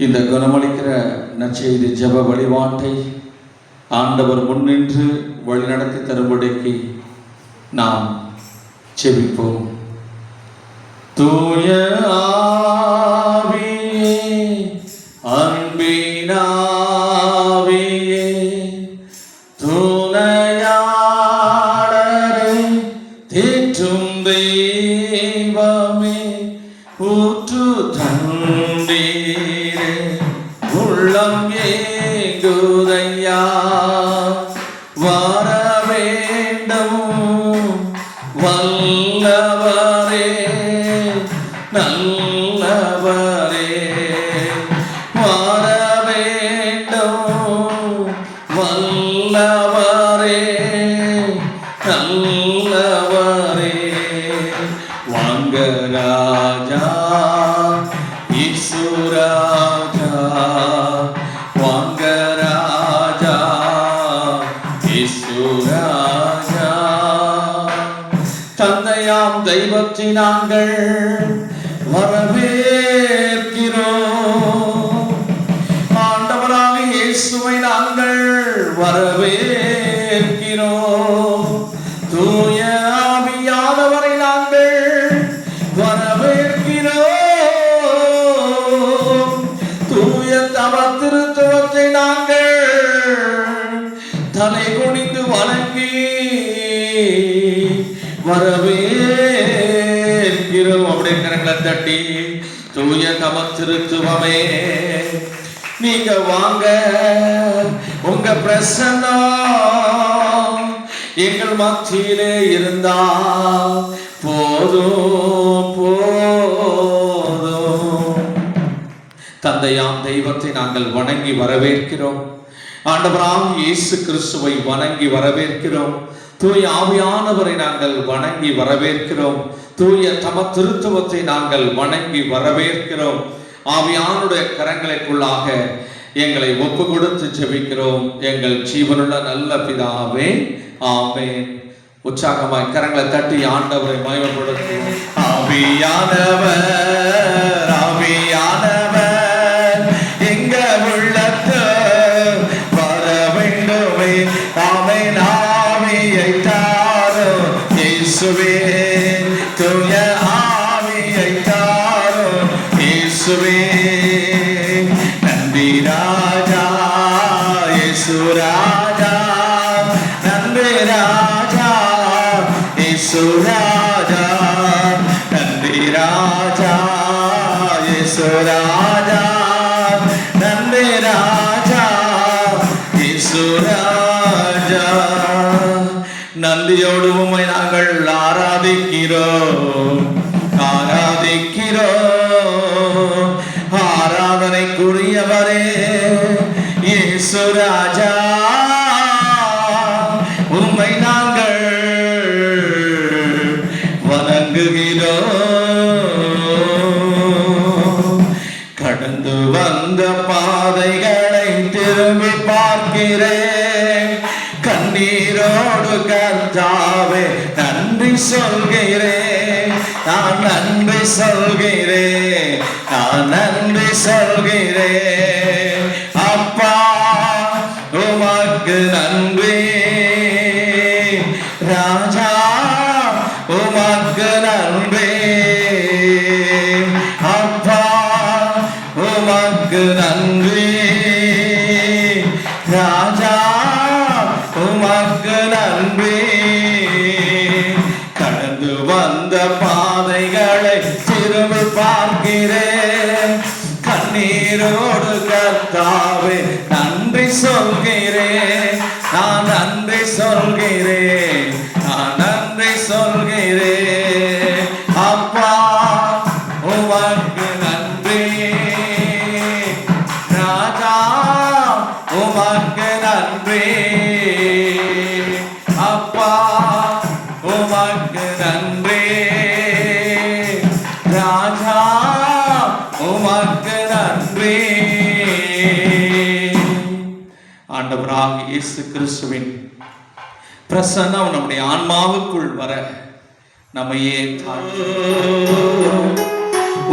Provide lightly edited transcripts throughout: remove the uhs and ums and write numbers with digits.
இந்த குணமளிக்கிற நற்செய்தி ஜெப வழிபாட்டை ஆண்டவர் முன்னின்று வழிநடத்தி தரும்படிக்கு நாம் செபிப்போம். தூய ஆவியே, அன்பினாவியே, துணையாளரே, தேற்றும் தெய்வமே, ஊற்று தந்தீரே, உள்ளம் ஏங்குதையா, வர வேண்டும் வல்லவரே, நல்லவரே, வர வேண்டும் வல்லவரே, நல்லவரே, வாங்க ராஜா இயேசு ராஜா, வாங்க ராஜா இயேசு ராஜா. தந்தையாம் தெய்வத்தை நாங்கள் வரவேற்கிறோம், ஆண்டவராக இயேசுவை நாங்கள் வரவேற்கிறோம், தூய ஆவியானவரை நாங்கள் வரவேற்கிறோம், தூய தவ திருத்துவத்தை நாங்கள் தலை குனிந்து வணங்கி வரவேற்கிறோம். அப்படியே கரங்களை தட்டி, தூய தவ திருத்துவமே நீங்க வாங்க, உங்க பிரசன்னம் எங்கள் மத்தியிலே இருந்தா போதும் போதும். தந்தையாம் தெய்வத்தை நாங்கள் வணங்கி வரவேற்கிறோம், ஆண்டவராம் இயேசு கிறிஸ்துவை வணங்கி வரவேற்கிறோம், தூய ஆவியானவரை நாங்கள் வணங்கி வரவேற்கிறோம், தூய தம திருத்துவத்தை நாங்கள் வணங்கி வரவேற்கிறோம். ஆவியானுடைய கரங்களுக்குள்ளாக எங்களை ஒப்பு கொடுத்து ஜெபிக்கிறோம். எங்கள் ஜீவனுள்ள நல்ல பிதாவே, ஆமென். உற்சாகமாய் கரங்களை தட்டி ஆண்டவரை மகிமைப்படுத்துவோம். ஆவியானவர், ஆவியானவர் எங்க உள்ளத்து வர வேண்டுமே, ஆமென். ஆவியை தாரும் இயேசுவே, தூய ஆவியை தாரும் இயேசுவே. நன்றி ராஜா இயேசு ராஜா, நன்றி ராஜா இயேசு ராஜா, நன்றி ராஜா இயேசு ராஜா, நன்றி ராஜா இயேசு ராஜா. நன்றியோடு உம்மை நாங்கள் ஆராதிக்கிறோம், ஆராதிக்கிறோம். ஆராதனைக்குரியவரே இயேசு ராஜா, உம்மை நாங்கள் வணங்குகிறோம். கடந்து வந்த பாதைகளை திரும்பி பார்க்கிறேன், கண்ணீரோடு கர்த்தாவே நன்றி சொல்கிறேன், நான் நன்றி சொல்கிறேன், நான் நன்றி சொல்கிறேன். அப்பா உமக்கு நன்றி, ராஜா உமக்கு நன்றி, அப்பா உமக்கு நன்றி, ராஜா உமக்கு நன்றி. கடந்து வந்த பாதைகளை திரும்பி பார்க்கிறேன், கண்ணீரோடு கர்த்தாவே நன்றி சொல்கிறேன், நான் நன்றி சொல்கிறேன், நான் நன்றி சொல்கிறேன். அப்பா உமக்கு நன்றி, ராஜா உமக்கு நன்றி, அப்பா உமக்கு நன்றி, ராஜா உமக்கு நன்றி. ஆண்டவராக இயேசு கிறிஸ்துவின் பிரசன்னம் நம்முடைய ஆன்மாவுக்குள் வர நம்மையே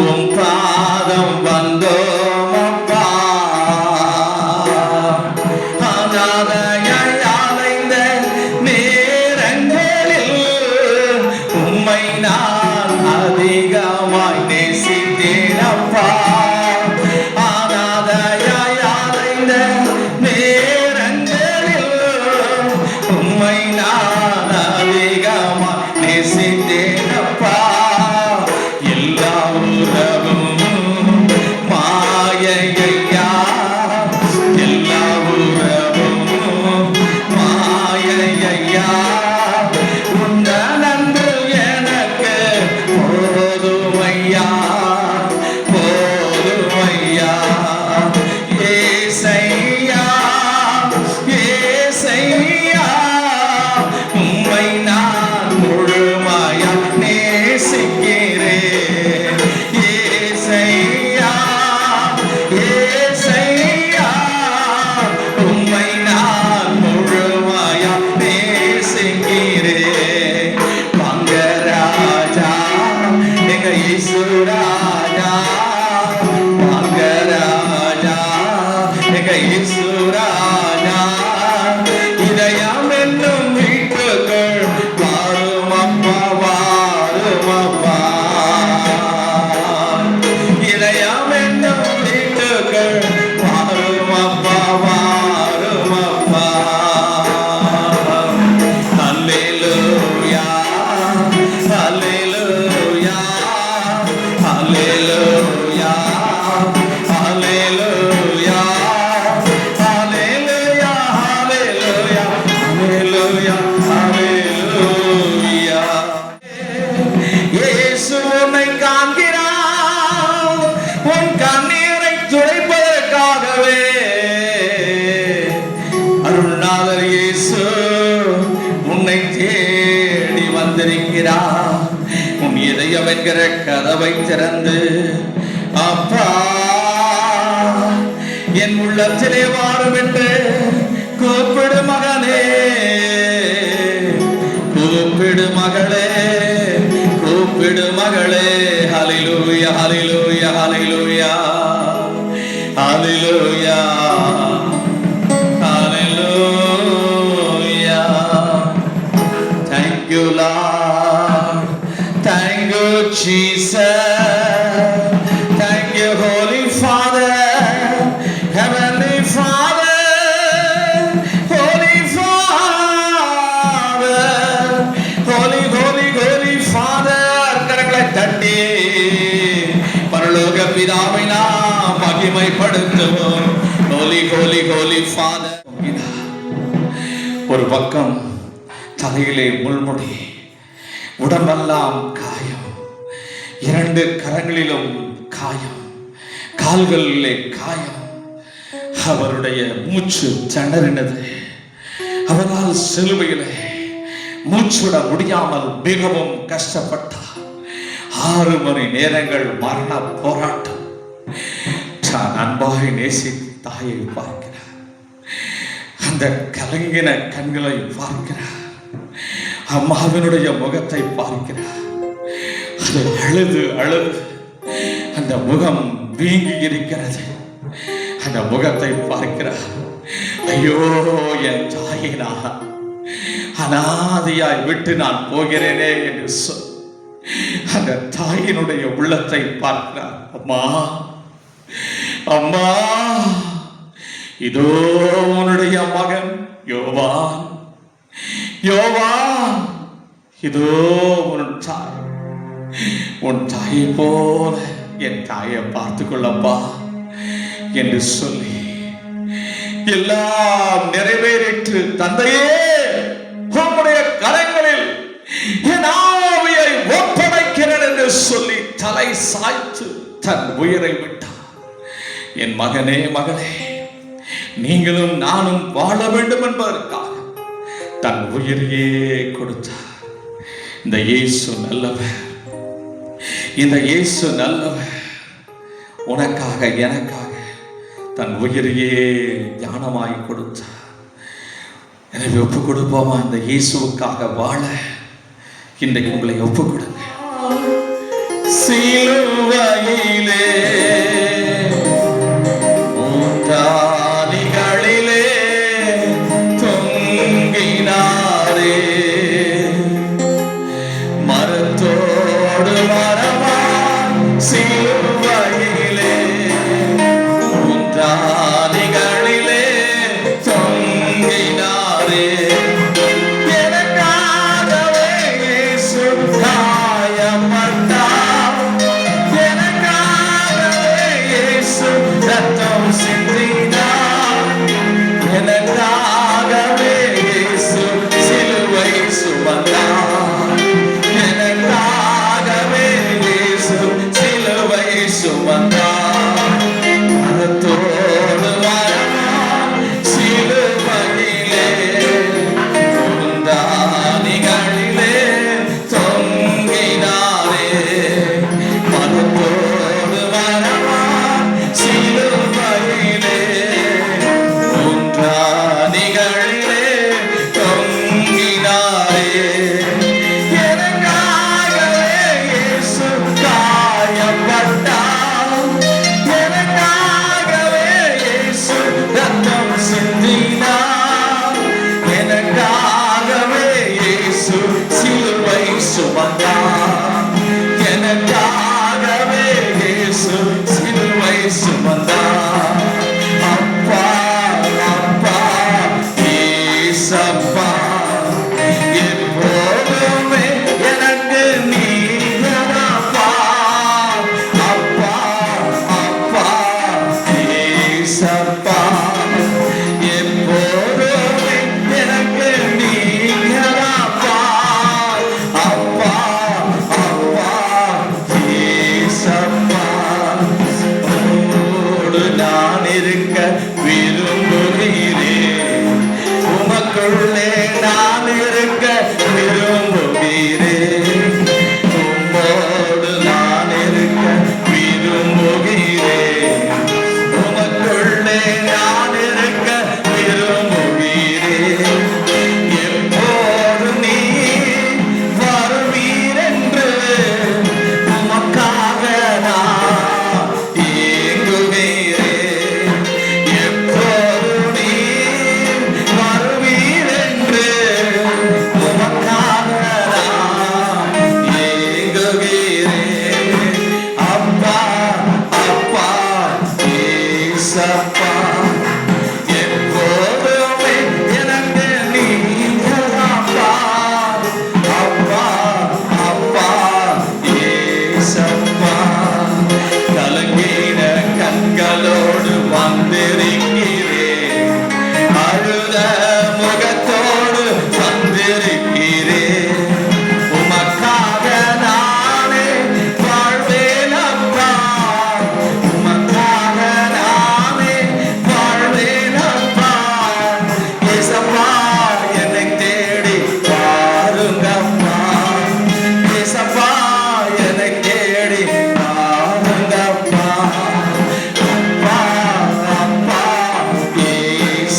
உம் பாதம் வந்தோம் அப்பா, இசுராஜா இதயம் என்னும் வீட்டுக்குள் வாரும் அப்பா வாரும் அப்பா இதயம் என்னும் வீட்டுக்குள் வாரும் அப்பா வாரும் அப்பா அல்லேலூயா அல்லேலூயா அல்லேலூயா அல்லேலூயா அல்லேலூயா அல்லேலூயா அல்லேலூயா அல்லேலூயா இயேசு உன்னை காண்கிறார் உன் கண்ணீரை துடைப்பதற்காகவே அருள்நாதர் இயேசு உன்னை தேடி வந்திருக்கிறார் உன் இதயம் என்கிற கதவை திறந்து அப்பா என் உள்ளத்திலே வாரும் என்று கூப்பிடு மகனே கூப்பிடு மகளே கூப்பிடு மகளே ஹல்லேலூயா ஹல்லேலூயா ஹல்லேலூயா ஹல்லேலூயா ஹல்லேலூயா thank you lord thank you jesus thank you holy father heavenly father holy father holy holy holy father கரங்களை தட்டி பரலோக பிதாவை நாம் மகிமைப்படுத்துவோம் holy holy holy father ஒரு பக்கம் தலையிலே முள்முடி உடம்பெல்லாம் காயம் இரண்டு கரங்களிலும் காயம் கால்களிலே காயம் அவருடைய மூச்சு திணறினது அவரால் சிலுவையிலே மூச்சுட முடியாமல் மிகவும் கஷ்டப்பட்டார் 6 மணி நேரங்கள் மரண போராட்டம் நான் அன்பாய் நேசித்த தாயை பார்க்கிறார் அந்த கலங்கின கண்களை பார்க்கிறார் அம்மாவினுடைய முகத்தை பார்க்கிறார் அது அழுது அழுது அந்த முகம் வீங்கி இருக்கிறது அந்த முகத்தை பார்க்கிறார் ஐயோ என் தாயை நான் அனாதையாய் விட்டு நான் போகிறேனே என்று சொல் அந்த தாயினுடைய உள்ளத்தை பார்க்கிறார் அம்மா அம்மா இதோ உன்னுடைய மகன் யோவான் யோவான் இதோ உன் தாயை போல என் தாயை பார்த்து கொள்ளப்பா என்று சொல்லி எல்லாம் நிறைவேறிற்று தந்தையே உம்முடைய கரங்களில் என் ஆவியை ஒப்படைக்கிறேன் என்று சொல்லி தலை சாய்த்து தன் உயிரை விட்டார் என் மகனே மகளே நீங்களும் நானும் வாழ வேண்டும் என்பதற்காக தன் உயிரையே கொடுத்தார் இந்த இயேசு நல்லவர் இந்த இயேசு நல்லவர் உனக்காக எனக்காக தன் உயிரையே ஞானமாய் கொடுத்தார் எனவே ஒப்பு கொடுப்போமா இந்த இயேசுவுக்காக வாழ இன்றைக்கு உங்களை ஒப்பு கொடுங்க சிலுவையிலே ஊன்றாலிகளிலே தொங்கினாரே மரத்தோடு மரமாய் சிலுவையிலே ஊன்றாலிகளிலே தொங்கினாரே எனக்காகவே இயேசு காயப்பட்டார் எனக்காகவே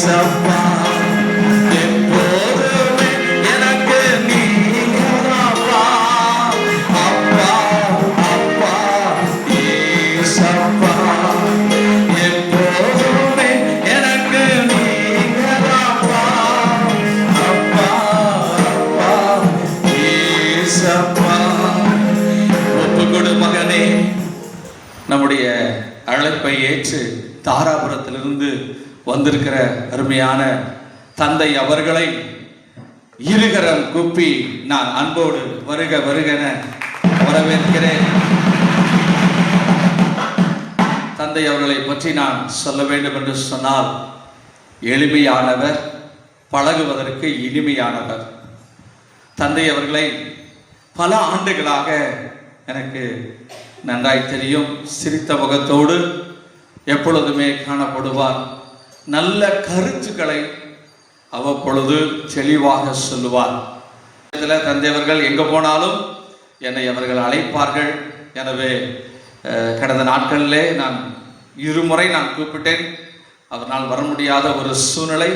ஏசப்பா எப்போதுமே எனக்கு நீங்கதாப்பா. அப்பா அப்பா ஏசப்பா எப்போதுமே எனக்கு நீங்கதாப்பா. அப்பா அப்பா ஏசப்பா. ஒப்புக்கொடு மகனே. நம்முடைய அழைப்பை ஏற்று தாராபுரத்திலிருந்து வந்திருக்கிற அருமையான தந்தை அவர்களை இருகரம் கூப்பி நான் அன்போடு வருக வருகென வரவேற்கிறேன். தந்தை அவர்களை பற்றி நான் சொல்ல வேண்டும் என்று சொன்னால், எளிமையானவர், பழகுவதற்கு இனிமையானவர். தந்தை அவர்களை பல ஆண்டுகளாக எனக்கு நன்றாய் தெரியும். சிரித்த முகத்தோடு எப்பொழுதுமே காணப்படுவார். நல்ல கருத்துக்களை அவ்வப்பொழுது தெளிவாக சொல்லுவார். தந்தை அவர்கள் எங்கே போனாலும் என்னை அவர்கள் அழைப்பார்கள். எனவே கடந்த நாட்களிலே நான் இருமுறை கூப்பிட்டேன். அவரால் வர முடியாத ஒரு சூழ்நிலை.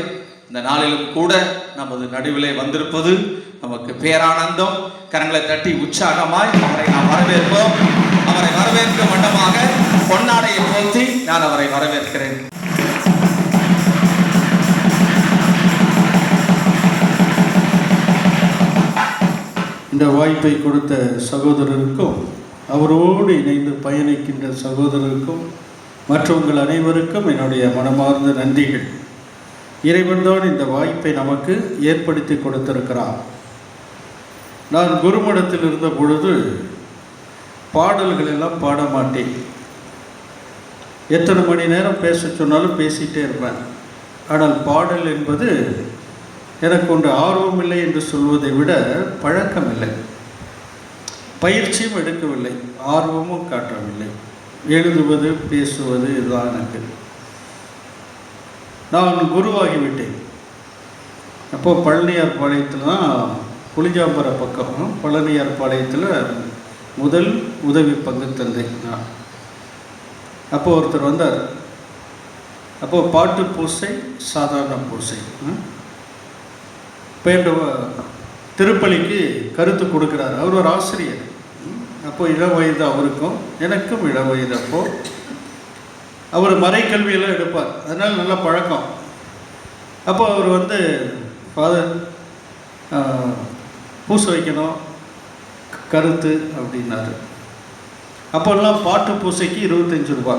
இந்த நாளிலும் கூட நமது நடுவிலே வந்திருப்பது நமக்கு பேரானந்தம். கரங்களை தட்டி உற்சாகமாய் அவரை நாம் வரவேற்போம். அவரை வரவேற்கும் வண்ணமாக பொன்னாடையை போர்த்தி நான் அவரை வரவேற்கிறேன். இந்த வாய்ப்பை கொடுத்த சகோதரருக்கும், அவரோடு இணைந்து பயணிக்கின்ற சகோதரருக்கும் மற்றும் உங்கள் அனைவருக்கும் என்னுடைய மனமார்ந்த நன்றிகள். இறைவன்தான் இந்த வாய்ப்பை நமக்கு ஏற்படுத்தி கொடுத்திருக்கிறார். நான் குருமடத்தில் இருந்த பொழுது பாடல்கள் எல்லாம் பாட மாட்டேன். எத்தனை மணி நேரம் பேச சொன்னாலும் பேசிகிட்டே இருப்பேன். ஆனால் பாடல் என்பது எனக்கு ஒன்று ஆர்வம் இல்லை என்று சொல்வதை விட பழக்கம் இல்லை, பயிற்சியும் எடுக்கவில்லை, ஆர்வமும் காட்டவில்லை. எழுதுவது பேசுவது இதுதான் எனக்கு. நான் குருவாகிவிட்டேன். அப்போது பழனியார் பாளையத்தில் தான், புளிஜாம்பர பக்கம் பழனியார் பாளையத்தில் முதல் உதவி பங்கு தந்தை நான். அப்போது ஒருத்தர் வந்தார். அப்போது பாட்டு பூசை, சாதாரண பூசை. இப்போ திருப்பலிக்கு கருத்து கொடுக்குறாரு. அவர் ஒரு ஆசிரியர். அப்போது இள வயது அவருக்கும் எனக்கும் இள வயது. அப்போது அவர் மறைக்கல்வியெல்லாம் எடுப்பார், அதனால் நல்ல பழக்கம். அப்போ அவர் ஃபாதர் பூச வைக்கணும் கருத்து அப்படின்னாரு. அப்போல்லாம் பாட்டு பூசைக்கு 25 ரூபா,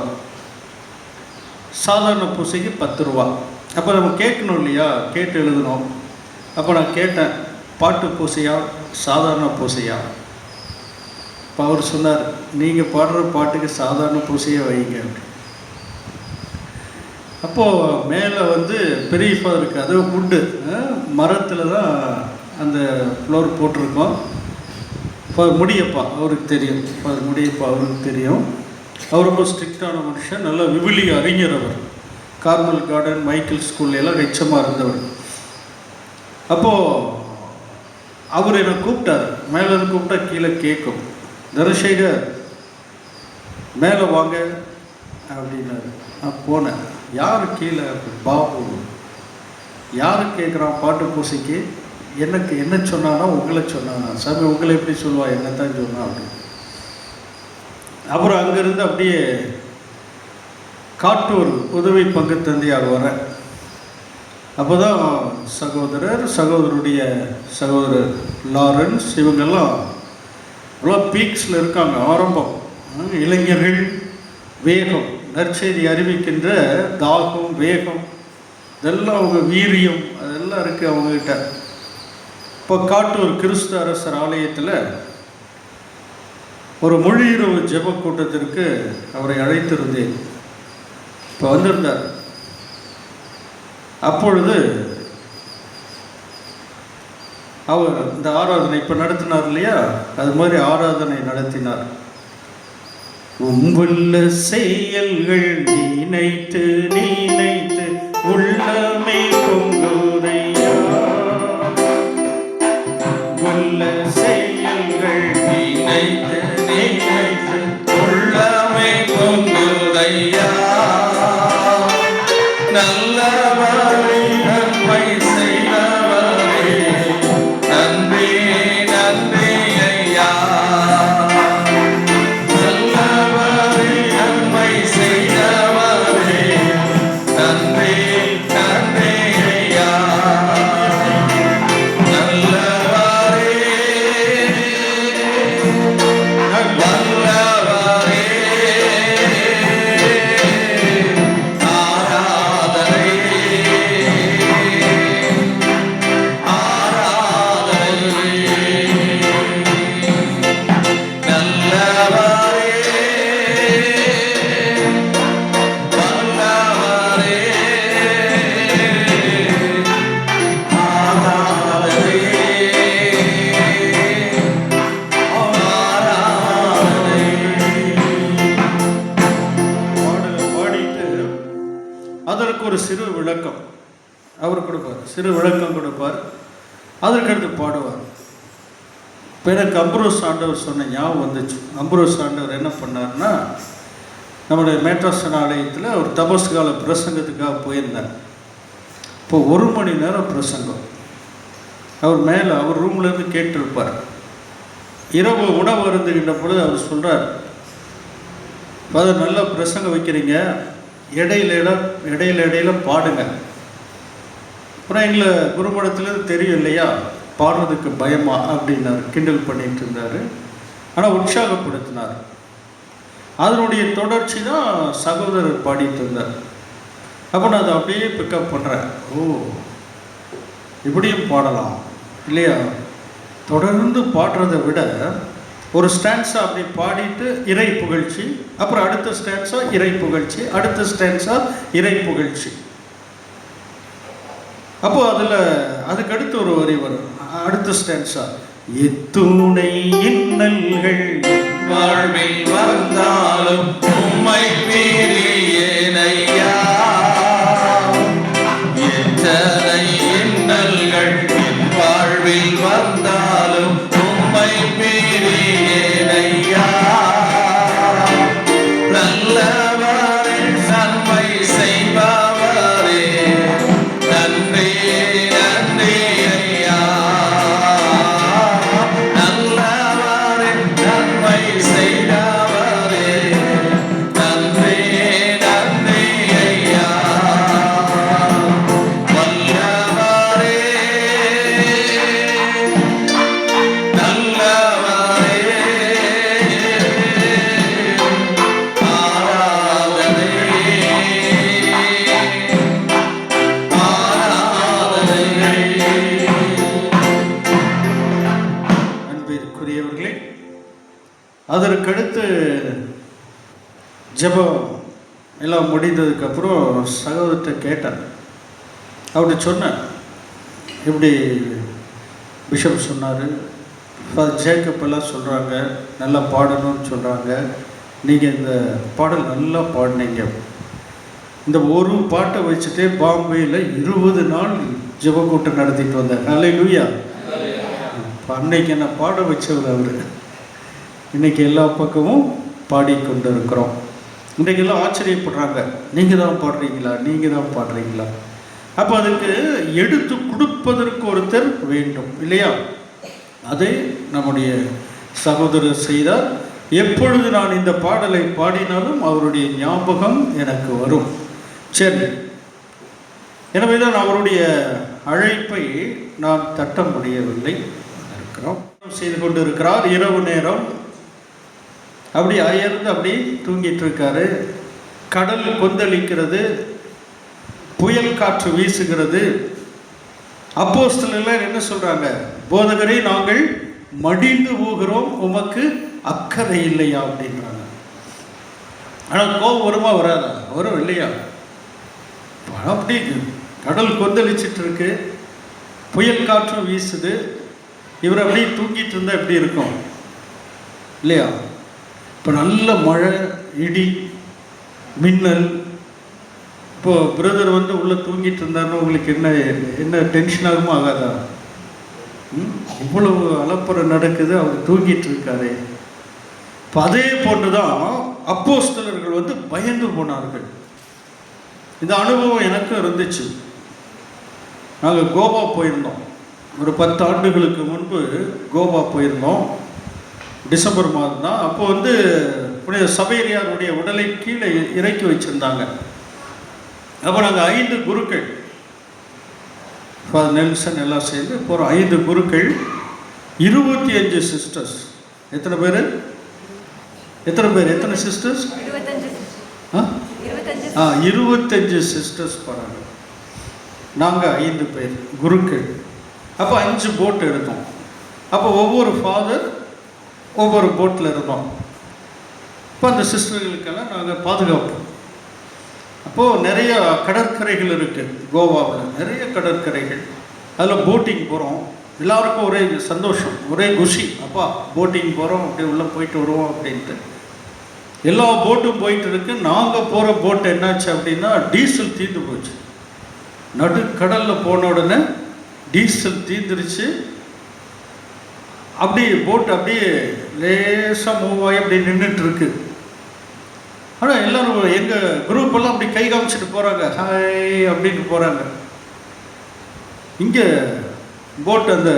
சாதாரண பூசைக்கு 10 ரூபா. அப்போ நம்ம கேட்கணும் இல்லையா, கேட்டு எழுதணும். அப்போ நான் கேட்டேன், பாட்டு பூசையா சாதாரண பூசையா? இப்போ அவர் சொன்னார், நீங்கள் பாடுற பாட்டுக்கு சாதாரண பூசையை வைங்க. அப்போது மேலே பெரிய ஃபாதருக்கு, அது உண்டு மரத்தில் தான் அந்த ஃப்ளோர் போட்டிருக்கோம். இப்போ முடியப்பா அவருக்கு தெரியும், முடியப்பா அவருக்கு தெரியும். அவர் ரொம்ப ஸ்ட்ரிக்டான மனுஷன், நல்ல விவிலிய அறிஞர். அவர் கார்மல் கார்டன் மைக்கேல் ஸ்கூல்லாம் ஹெச்சமாக இருந்தவர். அப்போது அவர் என்னை கூப்பிட்டார். மேலே கூப்பிட்டா கீழே கேட்கும். தனசேகர் மேலே வாங்க அப்படின்னாரு. நான் போனேன். யார் கீழே? பாபு. யார் கேட்குறான் பாட்டு பூசைக்கு? எனக்கு என்ன சொன்னானா உங்களை சொன்னானா? சாமி உங்களை எப்படி சொல்லுவா, என்ன தான் சொன்னா அப்படின்னு. அப்புறம் அங்கேருந்து அப்படியே காட்டூர் உதவி பங்கு தந்தையார் வர. அப்போ தான் சகோதரருடைய சகோதரர் லாரன்ஸ் இவங்கெல்லாம் பீக்ஸில் இருக்காங்க. ஆரம்பம் இளைஞர்கள், வேகம், நற்செய்தி அறிவிக்கின்ற தாகம், வேகம், இதெல்லாம் அவங்க வீரியம் அதெல்லாம் இருக்குது அவங்கக்கிட்ட. இப்போ காட்டூர் கிறிஸ்து அரசர் ஆலயத்தில் ஒரு மொழியிரவு ஜெப கூட்டத்திற்கு அவரை அழைத்திருந்தேன். இப்போ வந்திருந்தார். அப்பொழுது அவர் இந்த ஆராதனை இப்போ நடத்தினார் இல்லையா, அது மாதிரி ஆராதனை நடத்தினார். உம்புள்ள செயல்கள் நினைத்து நினைத்து உள்ளமே பொங்குதையா, உள்ள செயல்கள் நினைத்து நினைத்து உள்ளமே பொங்குதையா, நல்ல அவர் கொடுப்பார், சிறு விளக்கம் கொடுப்பார், அதற்கடுத்து பாடுவார். இப்போ எனக்கு அம்புரோஸ் ஆண்டவர் சொன்ன ஞாபகம் வந்துச்சு. அம்புரோஸ் ஆண்டவர் என்ன பண்ணார்னா, நம்முடைய மேட்ராசன் ஆலயத்தில் ஒரு தபஸ்கால பிரசங்கத்துக்காக போயிருந்தார். இப்போ 1 மணி நேரம் பிரசங்கம். அவர் மேலே அவர் ரூம்லேருந்து கேட்டிருப்பார். இரவு உணவு அருந்துகின்ற பொழுது அவர் சொல்கிறார், அதை நல்லா பிரசங்கம் வைக்கிறீங்க, இடையில பாடுங்க. அப்புறம் எங்களை குருமடத்துலேருந்து தெரியும் இல்லையா, பாடுறதுக்கு பயமா அப்படின்னாரு, கிண்டல் பண்ணிட்டு இருந்தார். ஆனால் உற்சாகப்படுத்தினார். அதனுடைய தொடர்ச்சி தான் சகோதரர் பாடிட்டு இருந்தார். அப்போ நான் அதை அப்படியே பிக்கப் பண்ணுறேன். ஓ, இப்படியும் பாடலாம் இல்லையா? தொடர்ந்து பாடுறதை விட ஒரு ஸ்டான்ஸா அப்படி பாடிட்டு இறை புகழ்ச்சி, அப்புறம் அடுத்த ஸ்டான்ஸா இறை புகழ்ச்சி, அடுத்த ஸ்டான்ஸா இறை புகழ்ச்சி. அப்போ அதில் அதுக்கடுத்து ஒரு வரி வரும், அடுத்த ஸ்டான்ஸா எத்துணை இன்னல்கள் வாழ்வில் வந்தாலும் உம்மை பிரியேனையா, எத்தனை இன்னல்கள் என் வாழ்வில் வந்தாலும் உம்மை பிரியேனையா, நல்லவரே நன்மை செய்பவரே நன்றி நன்றி ஐயா, நல்லவரே நன்மை செய்தவரே நன்றி நன்றி ஐயா, வல்லவரே நல்லவரே ஆராதனை ஆராதனை. அன்பிற்குரியவர்களே, அதற்கடுத்து ஜெபம் எல்லாம் முடிந்ததுக்கப்புறம் சகோதரத்தை கேட்டேன். அவர்கிட்ட சொன்னேன், இப்படி பிஷப் சொன்னார், ஜேக்கப் எல்லாம் சொல்கிறாங்க நல்லா பாடணும்னு சொல்கிறாங்க, நீங்கள் இந்த பாடல் நல்லா பாடினீங்க. இந்த ஒரு பாட்டை வச்சுட்டே பாம்பேயில் 20 நாள் ஜெப கூட்டம் நடத்திட்டு வந்தார். ஹல்லேலூயா. அன்னைக்கு என்ன பாட வச்சவர் அவர். இன்றைக்கி எல்லா பக்கமும் பாடிக்கொண்டு இருக்கிறோம். இன்றைக்கெல்லாம் ஆச்சரியப்படுறாங்க, நீங்கள் தான் பாடுறீங்களா, நீங்கள் தான் பாடுறீங்களா. அப்போ அதுக்கு எடுத்து கொடுப்பதற்கு ஒருத்தர் வேண்டும் இல்லையா? அதை நம்முடைய சகோதரர் செய்தார். எப்பொழுது நான் இந்த பாடலை பாடினாலும் அவருடைய ஞாபகம் எனக்கு வரும். சரி, எனவே தான் அவருடைய அழைப்பை நான் தட்ட முடியவில்லை. இருக்கிறோம் செய்து கொண்டு இருக்கிறார். இரவு நேரம் அப்படி அயர்ந்து அப்படி தூங்கிட்டு இருக்காரு. கடல் கொந்தளிக்கிறது, புயல் காற்று வீசுகிறது. அப்போஸ்தலர்கள் என்ன சொல்றாங்க? போதகரே, நாங்கள் மடிந்து போகிறோம், உமக்கு அக்கறை இல்லையா அப்படின்றாங்க. ஆனால் கோபம் வருமா வராதா? வரும் இல்லையா? அப்படி கடல் கொந்தளிச்சிட்டு இருக்கு, புயல் காற்றும் வீசுது, இவர் அப்படியே தூங்கிட்டு இருந்தால் எப்படி இருக்கும் இல்லையா? இப்போ நல்ல மழை, இடி, மின்னல். இப்போது பிரதர் வந்து உள்ளே தூங்கிட்டு இருந்தாருன்னா உங்களுக்கு என்ன டென்ஷன் ஆகுமோ ஆகாதா? இவ்வளவு அலப்பறை நடக்குது, அவர் தூங்கிட்டு இருக்காரு. இப்போ அதே போன்று தான் அப்போஸ்தலர்கள் வந்து பயந்து போனார்கள். இந்த அனுபவம் எனக்கும் இருந்துச்சு. நாங்கள் கோவா போயிருந்தோம், ஒரு 10 ஆண்டுகளுக்கு முன்பு கோவா போயிருந்தோம். டிசம்பர் மாதம் தான். அப்போ வந்து புனித சபையாருடைய உடலை கீழே இறக்கி வச்சுருந்தாங்க. அப்போ நாங்கள் 5 குருக்கள், ஃபாதர் நெல்சன் எல்லாம் சேர்ந்து போகிறோம். 5 குருக்கள், 25 சிஸ்டர்ஸ். எத்தனை பேர்? எத்தனை சிஸ்டர்ஸ்? 25 சிஸ்டர்ஸ் போகிறாங்க. நாங்கள் 5 பேர் குருக்கள். அப்போ 5 போட் எடுத்தோம். அப்போ ஒவ்வொரு ஃபாதர் ஒவ்வொரு போட்டில் இருந்தோம். இப்போ அந்த சிஸ்டர்களுக்கெல்லாம் நாங்கள் பாதுகாப்போம். அப்போது நிறைய கடற்கரைகள் இருக்குது கோவாவில், நிறைய கடற்கரைகள். அதில் போட்டிங் போகிறோம். எல்லாருக்கும் ஒரே சந்தோஷம், ஒரே குஷி. அப்பா போட்டிங் போகிறோம், அப்படி உள்ளே போயிட்டு வருவோம் அப்படின்ட்டு எல்லா போட்டும் போயிட்டு இருக்கு. நாங்கள் போகிற போட்டு என்னாச்சு அப்படின்னா டீசல் தீர்ந்து போச்சு. நடுக்கடலில் போன உடனே டீசல் தீர்ந்துருச்சு. அப்படியே போட்டு அப்படியே லேசாக மூவ் ஆகி அப்படியே நின்றுட்டு இருக்கு. ஆனால் எல்லோரும் எங்கள் குரூப் எல்லாம் அப்படி கை காமிச்சிட்டு போகிறாங்க, ஹாய் அப்படின்னு போகிறாங்க. இங்கே போட்டு அந்த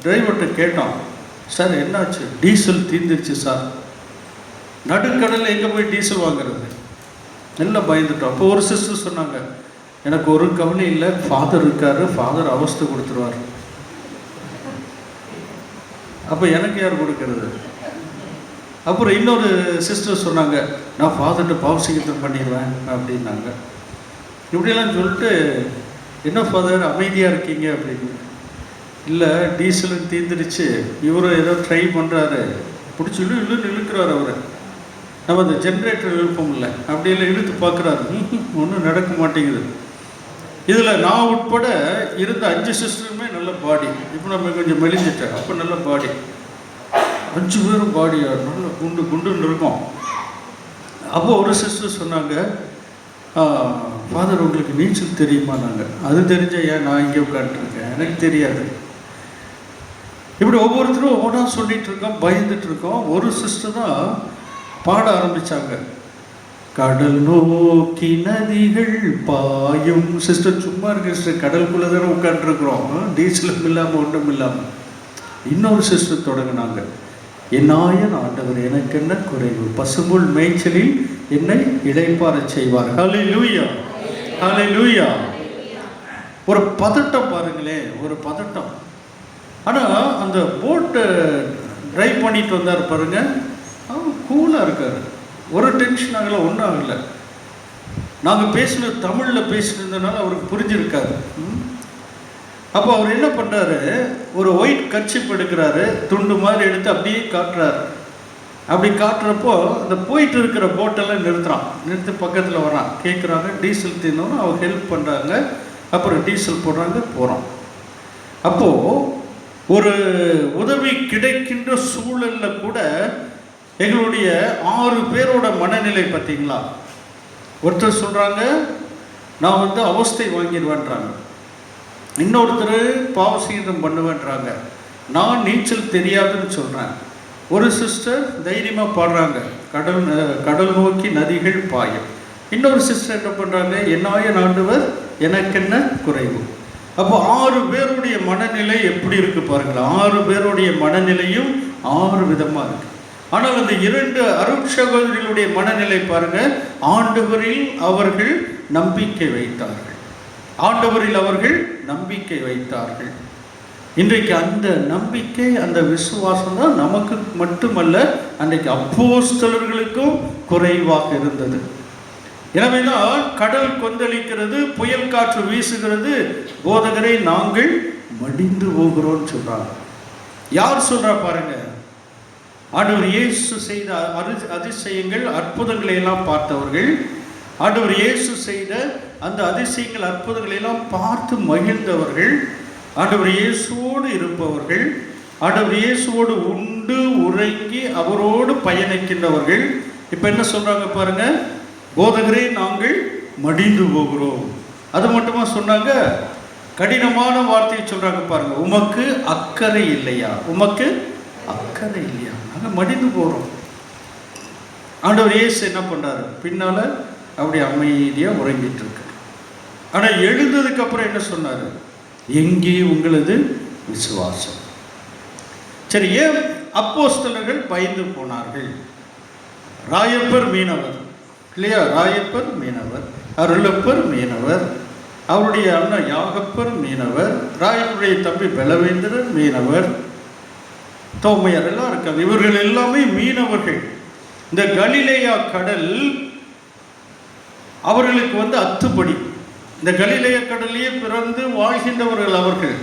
டிரைவர்கிட்ட கேட்டோம், சார் என்னாச்சு? டீசல் தீர்ந்துருச்சு சார். நடுக்கடலில் எங்கே போய் டீசல் வாங்குறது? நல்லா பயந்துட்டோம். அப்போ ஒரு சிஸ்டர் சொன்னாங்க, எனக்கு ஒரு கவலை இல்லை, ஃபாதர் இருக்காரு, ஃபாதர் அவஸ்தை கொடுத்துருவார். அப்போ எனக்கு யார் கொடுக்கறது? அப்புறம் இன்னொரு சிஸ்டர் சொன்னாங்க, நான் ஃபாதர்கிட்ட பாவசிகத்தம் பண்ணிடுவேன் அப்படின்னாங்க. இப்படியெல்லாம் சொல்லிட்டு, என்ன ஃபாதர் அமைதியாக இருக்கீங்க அப்படின்னு. இல்லை, டீசலும் தீர்ந்துருச்சு, இவரும் ஏதோ ட்ரை பண்ணுறாரு, பிடிச்சி இல்லைன்னு இழுக்கிறார். அவர் நம்ம அந்த ஜென்ரேட்டர் இழுப்போம் இல்லை, அப்படியெல்லாம் இழுத்து பார்க்குறாரு, ஒன்றும் நடக்க மாட்டேங்குது. இதில் நான் உட்பட இருந்த 5 சிஸ்டருமே நல்ல பாடி. இப்போ நம்ம கொஞ்சம் மெலிஞ்சிட்டேன், அப்போ நல்ல பாடி. 5 பேரும் பாடி நல்ல குண்டுன்னு இருக்கும். அப்போது ஒரு சிஸ்டர் சொன்னாங்க, ஃபாதர் உங்களுக்கு நீச்சல் தெரியுமா? நாங்கள் அது தெரிஞ்ச ஏன் நான் இங்கே உட்காந்துருக்கேன், எனக்கு தெரியாது. இப்படி ஒவ்வொருத்தரும் ஒவ்வொன்றா சொல்லிகிட்டு இருக்கோம், பயந்துட்டு இருக்கோம். ஒரு சிஸ்டர் தான் பாட ஆரம்பித்தாங்க, கடல் நோக்கி நதிகள் பாயும். சிஸ்டர் சும்மா இருக்கு சிஸ்டர், கடலுக்குள்ளே தானே உட்காந்துருக்குறோம், டீசலும் இல்லாமல் ஒன்றும் இல்லாமல். இன்னொரு சிஸ்டர் தொடங்கினாங்க, என்னாயன் ஆண்டவர் எனக்கு என்ன குறைவு, பசும்புல் மேய்ச்சலில் என்னை இளைப்பாற செய்வார். ஹல்லேலூயா, ஹல்லேலூயா. ஒரு பதட்டம் பாருங்களேன், ஒரு பதட்டம். ஆனால் அந்த போட்டை ட்ரைவ் பண்ணிட்டு வந்தார் பாருங்க, அவர் கூலாக இருக்கார், ஒரு டென்ஷன் ஆகலை, ஒன்றும் ஆகலை. நாங்கள் பேசினது தமிழில் பேசினதுனால அவருக்கு புரிஞ்சிருக்காரு. அப்போ அவர் என்ன பண்ணுறாரு, ஒரு ஒயிட் கர்ச்சிப் எடுக்கிறாரு, துண்டு மாதிரி எடுத்து அப்படியே காட்டுறாரு. அப்படி காட்டுறப்போ அந்த போயிட்டு இருக்கிற போட்டெல்லாம் நிறுத்தி பக்கத்தில் வரான். கேட்குறாங்க, டீசல் தீர்ந்தோன்னு அவங்க ஹெல்ப் பண்ணுறாங்க. அப்புறம் டீசல் போடுறாங்க, போகிறோம். அப்போது ஒரு உதவி கிடைக்கின்ற சூழலில் கூட எங்களுடைய 6 பேரோட மனநிலை பார்த்தீங்களா? ஒருத்தர் சொல்கிறாங்க, நான் அவஸ்தை வாங்கிடுவேன்றாங்க. இன்னொருத்தர் பாவசீதம் பண்ணுவேன்றாங்க. நான் நீச்சல் தெரியாதுன்னு சொல்கிறேன். ஒரு சிஸ்டர் தைரியமாக பாடுறாங்க, கடல் நோக்கி நதிகள் பாயும். இன்னொரு சிஸ்டர் என்ன பண்ணுறாங்க, என்னாயன் ஆண்டவர் எனக்கு என்ன குறைவு. அப்போ 6 பேருடைய மனநிலை எப்படி இருக்குது பாருங்களா. 6 பேருடைய மனநிலையும் 6 விதமாக இருக்குது. ஆனால் அந்த 2 அருட்சகோதரிகளுடைய மனநிலை பாருங்க, ஆண்டவரில் அவர்கள் நம்பிக்கை வைத்தார்கள். ஆண்டவரில் அவர்கள் நம்பிக்கை வைத்தார்கள். இன்றைக்கு அந்த நம்பிக்கை, அந்த விசுவாசம் தான் நமக்கு மட்டுமல்ல, அன்றைக்கு அப்போஸ்தலர்களுக்கும் குறைவாக இருந்தது. எனவேதான் கடல் கொந்தளிக்கிறது, புயல் காற்று வீசுகிறது, போதகரை நாங்கள் மடிந்து போகிறோம் சொல்றாங்க. யார் சொல்றா பாருங்க, ஆண்டவர் இயேசு செய்த அதிசயங்கள் அற்புதங்களை எல்லாம் பார்த்தவர்கள், ஆண்டவர் இயேசு செய்த அந்த அதிசயங்கள் அற்புதங்களை எல்லாம் பார்த்து மகிழ்ந்தவர்கள், ஆண்டவர் இயேசுவோடு இருப்பவர்கள், ஆண்டவர் இயேசுவோடு உண்டு உறங்கி அவரோடு பயணிக்கின்றவர்கள். இப்போ என்ன சொல்றாங்க பாருங்க, போதகரே நாங்கள் மடிந்து போகிறோம். அது மட்டுமா சொன்னாங்க, கடினமான வார்த்தையை சொல்றாங்க பாருங்க, உமக்கு அக்கறை இல்லையா, உமக்கு அக்கறை இல்லையா, நாங்கள் மடிந்து போகிறோம். ஆண்டவர் இயேசு என்ன பண்ணுறாரு, பின்னால் அப்படி அமைதியாக உறங்கிட்டு இருக்கு. ஆனால் எழுந்ததுக்கு அப்புறம் என்ன சொன்னார், எங்கே உங்களது விசுவாசம்? சரி, ஏன் அப்போஸ்தலர்கள் பயந்து போனார்கள்? ராயப்பர் மீனவர் இல்லையா, ராயப்பர் மீனவர், அருளப்பர் மீனவர், அவருடைய அண்ணன் யாகப்பர் மீனவர், ராயப்பருடைய தம்பி பலவேந்திரர் மீனவர், தோமையார் எல்லாம் இருக்காங்க. இவர்கள் எல்லாமே மீனவர்கள். இந்த கலிலேயா கடல் அவர்களுக்கு அத்துப்படி. இந்த கலிலேயா கடலையே பிறந்து வாழ்கின்றவர்கள் அவர்கள்.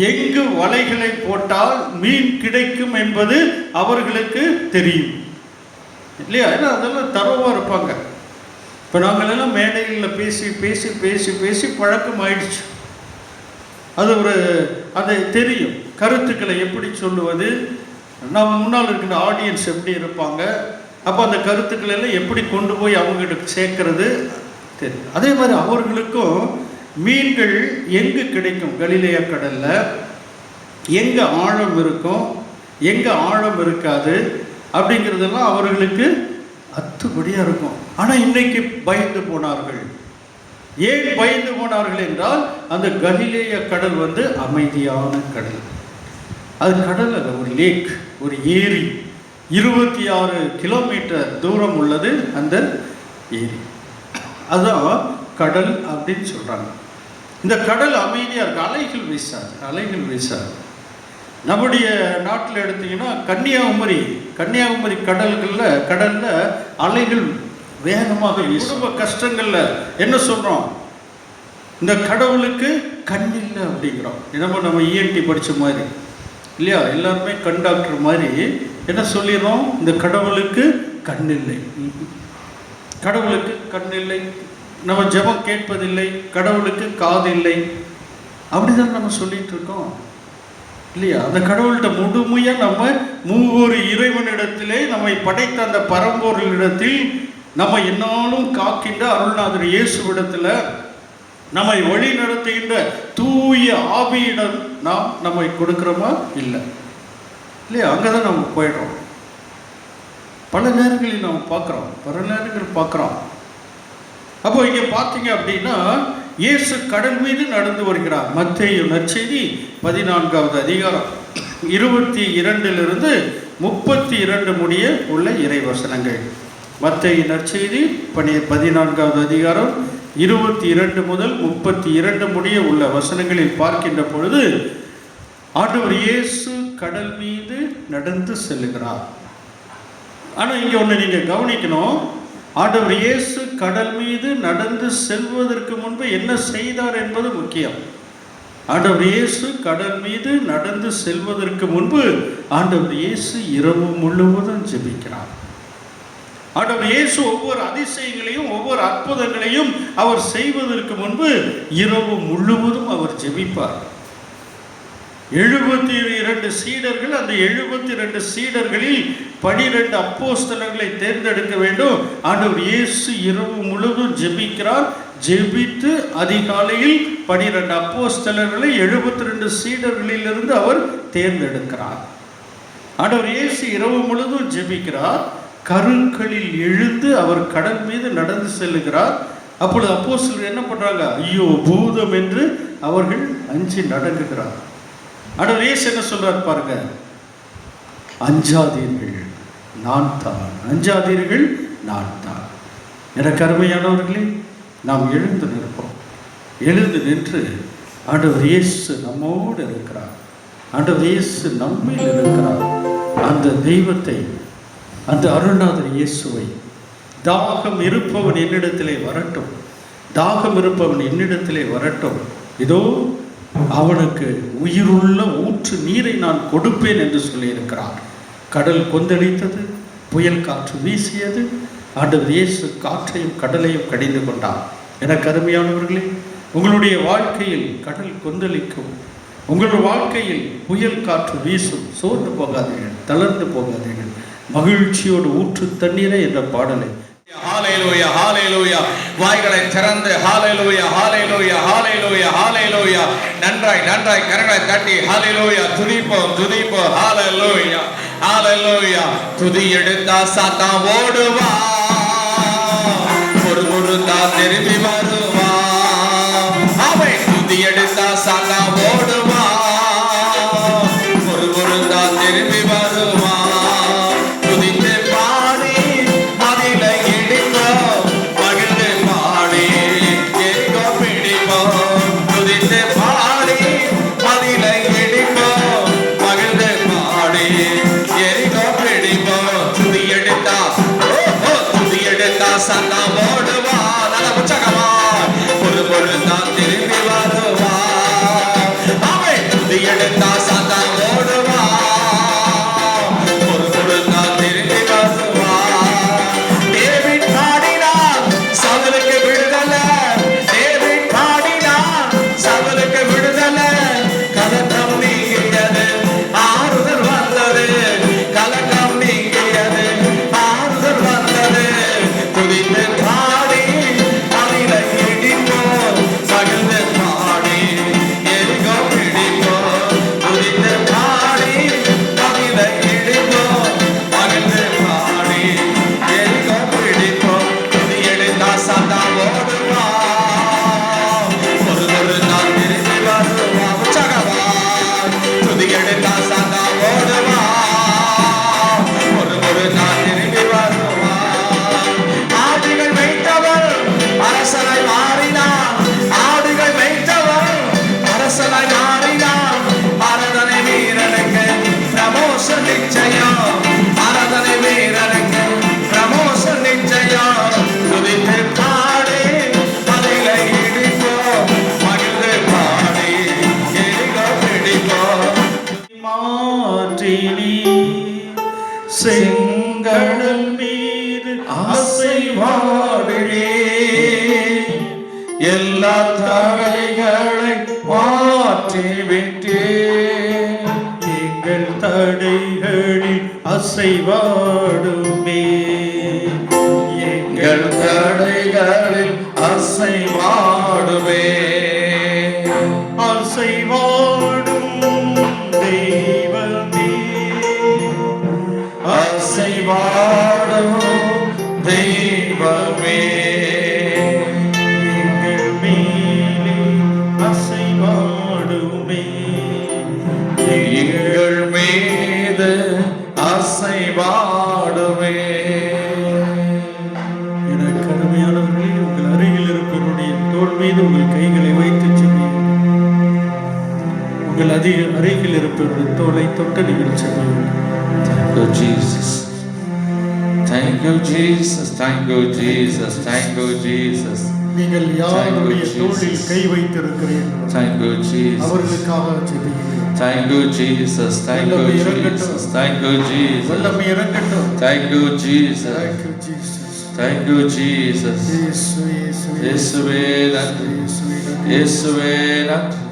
எங்கு வலைகளை போட்டால் மீன் கிடைக்கும் என்பது அவர்களுக்கு தெரியும் இல்லையா? ஏன்னா அதெல்லாம் தரவாக இருப்பாங்க. இப்போ நாங்கள் எல்லாம் மேடைகளில் பேசி பேசி பேசி பேசி பழக்கம் ஆயிடுச்சு. அது அதை தெரியும், கருத்துக்களை எப்படி சொல்லுவது, நம்ம முன்னால் இருக்கிற ஆடியன்ஸ் எப்படி இருப்பாங்க, அப்போ அந்த கருத்துக்களை எல்லாம் எப்படி கொண்டு போய் அவங்ககிட்ட சேர்க்கறது தெரியும். அதே மாதிரி அவர்களுக்கும் மீன்கள் எங்கு கிடைக்கும்? கலிலேயா கடல்ல. எங்க ஆழம் இருக்கும், எங்க ஆழம் இருக்காது அப்படிங்கிறதெல்லாம் அவர்களுக்கு அத்துப்படியா இருக்கும். ஆனா இன்னைக்கு பயந்து போனார்கள். ஏன் பயந்து போனார்கள் என்றால், அந்த கலிலேய கடல் அமைதியான கடல். அது கடல் அல்ல, ஒரு லேக், ஒரு ஏரி. 26 கிலோமீட்டர் தூரம் உள்ளது அந்த ஏரி. அதுதான் கடல் அப்படின்னு சொல்றாங்க. இந்த கடல் அமைதியா இருக்கு, அலைகள் வீசாது, அலைகள் வீசாது. நம்முடைய நாட்டில் எடுத்தீங்கன்னா கன்னியாகுமரி கடல்ல அலைகள் வேகமாக வீசும். குடும்ப கஷ்டங்கள்ல என்ன சொல்றோம்? இந்த கடவுளுக்கு கண் இல்லை அப்படிங்கிறோம். நம்ம இஎன்டி படிச்ச மாதிரி இல்லையா, எல்லாருமே கண் டாக்டர் மாதிரி என்ன சொல்லிடுறோம்? இந்த கடவுளுக்கு கண் இல்லை, கடவுளுக்கு கண் இல்லை, நம்ம ஜெபம் கேட்பதில்லை, கடவுளுக்கு காது இல்லை, அப்படிதான் நம்ம சொல்லிட்டு இருக்கோம் இல்லையா? அந்த கடவுள்கிட்ட முழுமையா நம்ம மூவொரு இறைவனிடத்திலே, நம்மை படைத்த அந்த பரம்பொருளிடத்தில், நம்ம என்னாலும் காக்கின்ற அருள்நாதர் இயேசுவிடத்தில், நம்மை வழி நடத்துகின்ற தூய ஆவியிடம் நாம் நம்மை கொடுக்கிறோமா? இல்லை இல்லையா? அங்கதான் நம்ம போயிடுறோம். பல நேரங்களில் நாம் பார்க்குறோம். அப்போ இங்கே பார்த்தீங்க அப்படின்னா, இயேசு கடல் மீது நடந்து வருகிறார். மத்தேயு நற்செய்தி 14வது அதிகாரம் 22 32 முடிய உள்ள இறைவசனங்கள். மத்தேயு நற்செய்தி 14வது அதிகாரம் 22 முதல் 32 முடிய உள்ள வசனங்களில் பார்க்கின்ற பொழுது, ஆண்டவர் இயேசு கடல் மீது நடந்து செல்லுகிறார். ஆனால் இங்கே ஒன்று நீங்கள் கவனிக்கணும். ஆண்டவர் இயேசு கடல் மீது நடந்து செல்வதற்கு முன்பு என்ன செய்தார் என்பது முக்கியம். ஆண்டவர் இயேசு கடல் மீது நடந்து செல்வதற்கு முன்பு ஆண்டவர் இயேசு இரவு முழுவதும் ஜெபிக்கிறார். ஆண்டவர் இயேசு ஒவ்வொரு அதிசயங்களையும் ஒவ்வொரு அற்புதங்களையும் அவர் செய்வதற்கு முன்பு இரவு முழுவதும் அவர் ஜெபிப்பார். 72 சீடர்கள், அந்த 72 சீடர்களில் 12 அப்போஸ்தலர்களை தேர்ந்தெடுக்க வேண்டும். ஆண்டவர் இயேசு இரவு முழுவதும் ஜெபிக்கிறார். ஜெபித்து அதிகாலையில் 12 அப்போஸ்தலர்களை 72 சீடர்களிலிருந்து அவர் தேர்ந்தெடுக்கிறார். ஆண்டவர் இயேசு இரவு முழுவதும் ஜெபிக்கிறார். கருக்களில் எழுந்து அவர் கடல் மீது நடந்து செல்லுகிறார். அப்பொழுது அப்போஸ்தலர்கள் என்ன பண்றாங்க? ஐயோ பூதம் என்று அவர்கள் அஞ்சி நடுங்குகிறார். ஆண்டவர் இயேசு என்ன சொல்றார் பாருங்க, அஞ்சாதீர்கள் நான் தான், அஞ்சாதீர்கள் நான் தான். எனக்கு அருமையானவர்களே, நாம் எழுந்து நிற்போம். எழுந்து நின்று ஆண்டவர் இயேசு நம்மோடு இருக்கிறார், ஆண்டவர் இயேசு நம்மில் இருக்கிறார். அந்த தெய்வத்தை, அந்த அருள்நாதர் இயேசுவை, தாகம் இருப்பவன் என்னிடத்திலே வரட்டும், தாகம் இருப்பவன் என்னிடத்திலே வரட்டும், இதோ அவனுக்கு உயிருள்ள ஊற்று நீரை நான் கொடுப்பேன் என்று சொல்லியிருக்கிறார். கடல் கொந்தளித்தது, புயல் காற்று வீசியது. ஆண்டவர் இயேசு காற்றையும் கடலையும் கடிந்து கொண்டார். எனக்கு அருமையானவர்களே, உங்களுடைய வாழ்க்கையில் கடல் கொந்தளிக்கும், உங்களுடைய வாழ்க்கையில் புயல் காற்று வீசும். சோர்ந்து போகாதீர்கள், தளர்ந்து போகாதீர்கள். மகிழ்ச்சியோடு ஊற்று தண்ணீரை என்ற பாடலை ஹalleluya ஹalleluya வாய்களை திறந்து ஹalleluya ஹalleluya ஹalleluya ஹalleluya நன்றாய் கரங்களை தட்டி ஹalleluya துதிப்போம் ஹalleluya ஹalleluya. துதி எடுத்தா சாத்தான் ஓடுவா, பொறுத்தா திரும்பி வருவா. அவன் துதி எடுத்தா சாத்தான் ஓடுவா, பொறுத்தா திரும்பி வருவா. துதித்து பாடி அதிலை இடிப்போம், மகிழ்ந்து பாடி எரிகோ பிடிப்போம். துதித்து பாடி அதிலை இடிப்போம், மகிழ்ந்து பாடி எரிகோ பிடிப்போம். துதி எடுத்தா சந்தா ஓடுவா, நல்ல உற்சாகமா, பொறுத்தா திரும்பி வருவா. அவன் துதி எடுத்தா சந்தா ஓடுவா, பொறுத்தா திரும்பி வருவா. டேவிட் பாடினான் சவுலுக்கு விடுதலை, டேவிட் பாடினான் சவுலுக்கு விடுதலை. கலக்கம் நீங்கியது, ஆறுதல் வந்தது, கலக்கம் நீங்கியது, ஆறுதல் வந்தது. துதித்து பாடி அதிலை இடிப்போம், மகிழ்ந்து செங்கடல் மீது அசைவாடுவே, எல்லா தடைகளை மாற்றிவிட்டே. எங்கள் தடைகளில் அசைவாடுமே, எங்கள் தடைகளில் அசைவாடுவே. அசைவாடும் தெய்வமே, அசைவாடும் தெய்வமே, எங்கள் மேலே அசைவாடுமே, எங்கள் மீது அசைவாடுவே. எனக்கு அருமையானவர்களே, உங்கள் அருகில் இருப்பவருடைய தோள் மீது உங்கள் கைகளை வைத்து செல்லுங்கள். உங்கள் அருகில் இருப்பவருடைய தோளை தொட்டு நீங்கள் செல்லுங்கள். Thank you, Jesus. Thank you, Jesus. Thank you, Jesus. Thank you, Jesus. நீங்கள் யாருடைய தோளில் கை வைத்திருக்கிறீர்கள், Thank you, Jesus. அவர்களுக்காக ஜெபியுங்கள். Thank you, Jesus. Thank you, Jesus. Thank you, Jesus. வல்லமை இறங்கட்டும். Thank you, Jesus. Thank you, Jesus. Thank you, Jesus. இயேசுவே நன்றி. இயேசுவே நன்றி.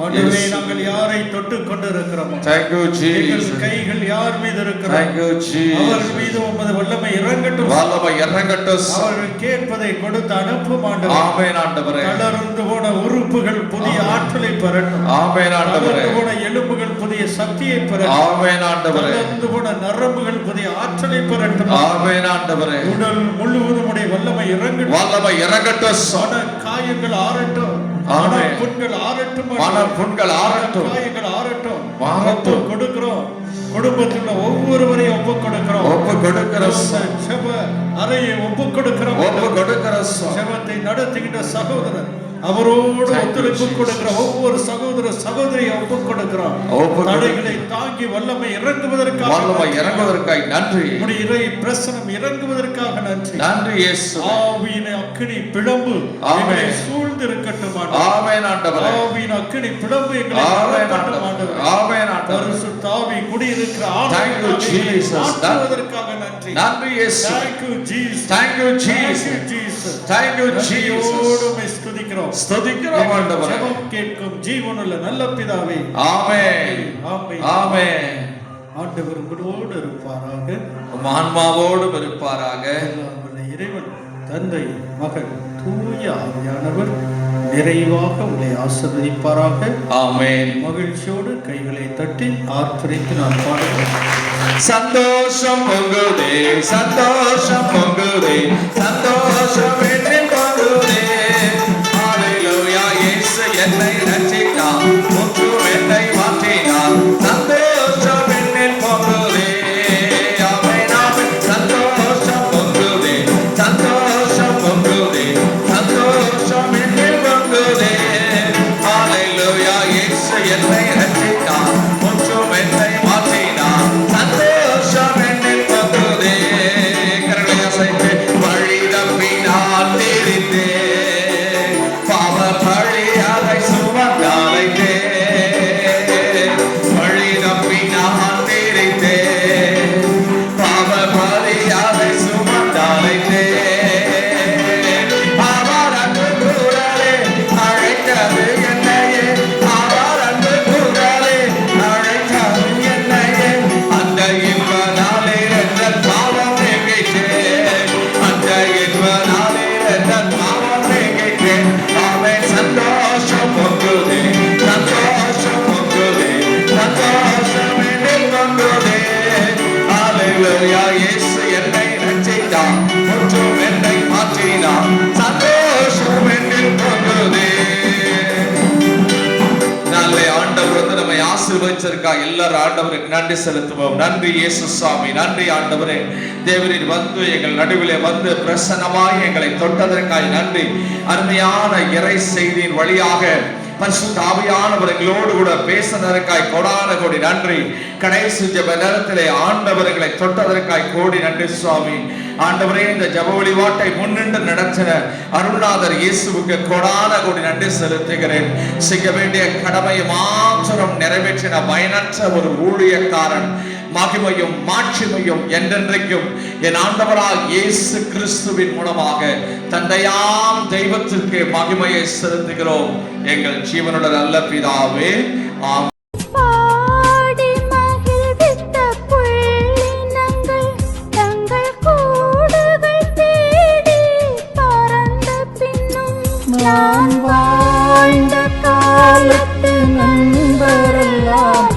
ஆண்டவரே, நாங்கள் யாரை தொட்டு கொண்டிருக்கிறோமோ, Thank you, Jesus. எங்கள் கைகள் யார் மீது இருக்கிறோம், Thank you, Jesus. அவர்கள் மீது உமது வல்லமை இறங்கட்டும். வல்லமை இறங்கட்டும். அவர்கள் கேட்பதை கொடுத்து அனுப்பும் ஆண்டவரே. ஆமென் ஆண்டவரே. தளர்ந்து போன உறுப்புகள் புதிய ஆற்றலை பெறட்டும். ஆமென் ஆண்டவரே. தளர்ந்து போன எலும்புகள் புதிய சக்தியை பெறட்டும். ஆமென் ஆண்டவரே. தளர்ந்து போன நரம்புகள் புதிய ஆற்றலை பெறட்டும். ஆமென் ஆண்டவரே. உடல் முழுவதும் உடைய வல்லமை இறங்கட்டும். வல்லமை இறங்கட்டும். மன காயங்கள் ஆறட்டும். ஆமென். புண்கள் ஆறட்டும். மன புண்கள் ஆறட்டும். காயங்கள் ஆறட்டும். ஆறட்டும். ஒப்பு கொடுக்கிறோம். குடும்பத்தில் உள்ள ஒவ்வொருவரையும் ஒப்பு கொடுக்கிறோம். ஒப்பு கொடுக்கிறோம். ஜெப அறையை ஒப்பு கொடுக்கிறோம். ஒப்பு கொடுக்கிறோம். ஜெபத்தை நடத்துகின்ற சகோதரர், அவரோடு ஒத்துழைப்பு கொடுக்கிற ஒவ்வொரு சகோதர சகோதரியை ஒப்பு கொடுக்கிறோம். தடைகளை தாங்கி வல்லமை இறங்குவதற்காக, வல்லமை இறங்குவதற்காக நன்றி. உம்முடைய இறை பிரசனம் இறங்குவதற்காக நன்றி. நன்றி இயேசுவே. ஆவியின் அக்கினி பிளம்பு எங்களை சூழ்ந்து இருக்கட்டும் ஆண்டவரே. ஆமென் ஆண்டவரே. ஆவியின் அக்கினி பிளம்பு எங்களை நிரப்பட்டும் ஆண்டவரே. ஆமென் ஆண்டவரே. பரிசுத்த ஆவி குடியிருக்கிற Thank you, Jesus. ஆற்றுவதற்காக நன்றி. நன்றி இயேசுவே. Thank you, Jesus. Thank you, Jesus. Thank you, Jesus. நன்றியோடு ஸ்துதிக்கிறோம். ஸ்துதிக்கிறோம் ஆண்டவரே. ஜெபம் கேட்கும் ஜீவனுள்ள நல்ல பிதாவே. ஆமென். ஆமென். ஆமென். ஆண்டவர் உங்களோடு இருப்பாராக. உம் ஆன்மாவோடு இருப்பாராக. இறைவன் தந்தை மகன் தூய ஆவியானவர் நிறைவாக உங்களை ஆசீர்வதிப்பாராக. ஆமென். மகிழ்ச்சியோடு கைகளை தட்டி ஆர்ப்பரித்து நான் பாடுகிறேன். சந்தோஷம் பொங்குதே, சந்தோஷம் பொங்குதே, சந்தோஷம் என்று பொங்குதே. ஹalleluya. இயேசு என்னை ரட்சித்தார், முற்றும் என்னை மாற்றினார். சந்தோஷம் என்னில் பொங்குதே. ஆமென் ஆமென். சந்தோஷம் பொங்குதே, சந்தோஷம் பொங்குதே, சந்தோஷம் என்னில் பொங்குதே. ஹalleluya. இயேசு என்னை ரட்சித்தார், முற்றும் என்னை மாற்றினார். சந்தோஷம் என்னில் பொங்குதே. கரங்களை அசைத்து வழி தப்பி நான் தெரிந்தேன், பாவ பழி அதை சுமந்தாலைத்தே. வழி தப்பி நான் தெரிந்தேன், பாவ பழி அதை சுமந்தாலைத்தே. அவர் அன்பு குரலே அழைத்தது என்னையே, அவர் அன்பு குரலே அழைத்தது என்னையே. அந்த இன்ப நாளில் என் பாவம் நீங்கிற்றேன், அந்த இன்ப நாளில் என் பாவம் நீங்கிற்றேன். ஆமென். சந்தோஷம் பொங்குதே, சந்தோஷம் பொங்குதே, சந்தோஷம் என்னில் பொங்குதே. ஹalleluya. இயேசு என்னை ரட்சித்தார், முற்றும் என்னை மாற்றினார். சந்தோஷம் என்னில் பொங்குதே. நல்ல ஆண்டவர் வந்து நம்மை ஆசீர்வதிச்சிருக்கா. எல்லாரும் ஆண்டவருக்கு நன்றி செலுத்துவோம். நன்றி இயேசு சாமி. நன்றி ஆண்டவரே. தேவரீர் வந்து எங்கள் நடுவிலே வந்து பிரசன்னமாய் எங்களை தொட்டதற்காய் நன்றி. அருமையான இறை செய்தியின் வழியாக பரிசுத்த ஆவியானவர் எங்களோடு கூட பேசினதற்காய் கோடான கோடி நன்றி. கடைசி ஜெப நேரத்திலே ஆண்டவர்களை தொட்டதற்காய் கோடி நன்றி சுவாமி. ஆண்டவரே இந்த ஜெப வழிபாட்டை முன்னின்று நடத்தின அருள்நாதர் இயேசுவுக்கு கொடான கோடி நன்றி செலுத்துகிறேன். செய்ய வேண்டிய கடமையை மாத்திரம் நிறைவேற்றின பயனற்ற ஒரு ஊழியக்காரன், மகிமையும் மாட்சிமையும் என்றென்றைக்கும் என் ஆண்டவரால் இயேசு கிறிஸ்துவின் மூலமாக தந்தையாம் தெய்வத்திற்கு மகிமையை செலுத்துகிறோம் எங்கள் ஜீவனுள்ள நல்ல பிதாவே. ஆமென். நான் வாழ்ந்த காலத்து நண்பரெல்லாம்